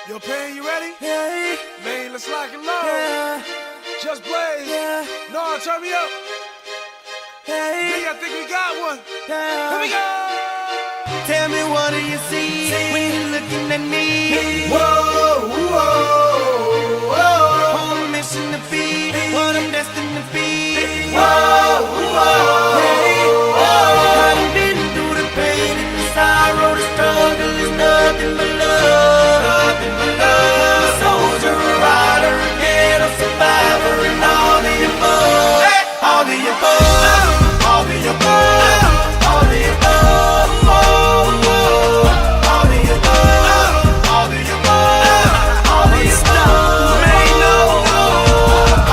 Yo, Pain, you ready? Yeah, Man, let's lock and load. yeah, Just Blaze. yeah, No, turn me up. yeah, I think we got one. yeah. Here we go. Tell me, what do you see when you're looking at me? Whoa, whoa, whoa. On a mission to be what I'm destined to be. Whoa, whoa. Hey, I done been through the pain and the sorrow, the struggle is nothing but love. Nothing but love. A soldier, a rider, a ghetto survivor, and all the above. All the above. All the above. All the above. All the above. All the above. All the above. Man, no.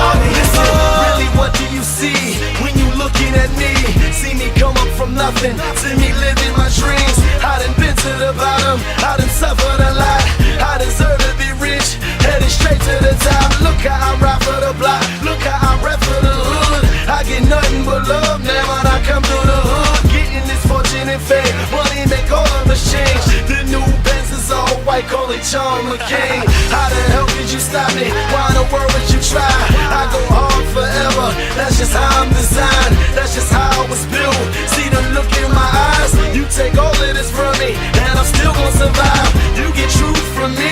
All the above. Really, what do you see when you looking at me? See me come up from nothing, see me living my dreams. I done been to the bottom, I done suffered a lot. I deserve to be rich, headed straight to the top. Look how I ride for the block, look how I rap for the hood. I get nothing but love, man, when I come through the hood. Getting this fortune and fame, money make all of us change. The new Benz is all white, call it John McCain. How the hell could you stop me? Why in the world would you try? I go hard forever, that's just how I'm designed. That's just how I was built. See the look in my eyes, you take all of this from me, and I'm still gonna survive. You get truth from me,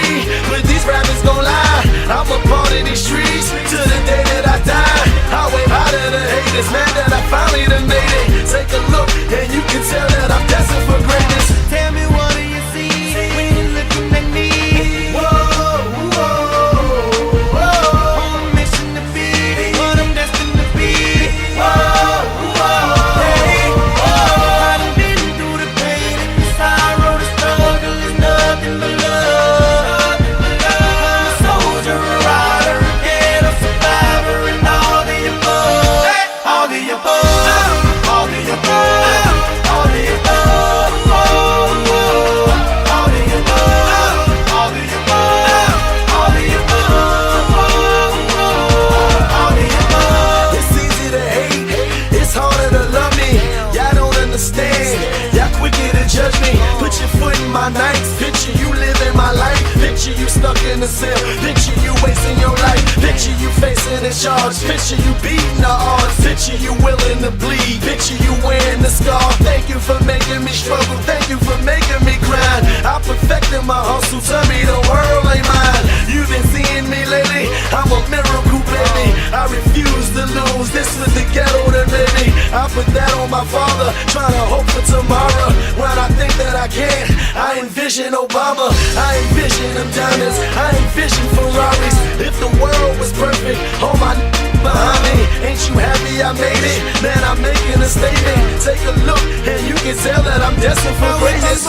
but these rappers gon' lie. I'm a part of these streets to the day that I die. I wave out to the haters, man, that I finally done made it. Take a look, and you can tell that I'm destined for greatness. Tell me, what do you see when you're looking at me? Whoa, whoa, whoa. On a mission to be what I'm destined to be. Whoa, whoa. Hey, I done been through the pain and the sorrow, the struggle is nothing but love. I'm a soldier, a rider, a ghetto survivor, and all the above. All the above. All the above. All the above. All the above. All the above. All the above. All the above. It's easy to hate, it's harder to love me. Y'all don't understand, y'all quicker to judge me. Put your foot in my nights, picture you living my life. Picture you stuck in a cell, picture you wasting your life. Picture you facing a charge, picture you beating the odds. Picture you willing to bleed, picture you wearing the scar. Thank you for making me struggle, thank you for making me grind. I perfected my hustle, tell me the world ain't mine. You've been seeing me lately, I'm a miracle baby. I refuse to lose, this was the ghetto that made me. I put that on my father, trying to hope for tomorrow. When I think that I can't, I envision Obama. I envision them diamonds, I envision Ferraris. If the world was perfect, all my behind me. Ain't you happy I made it? Man, I'm making a statement. Take a look, and you can tell that I'm destined for greatness.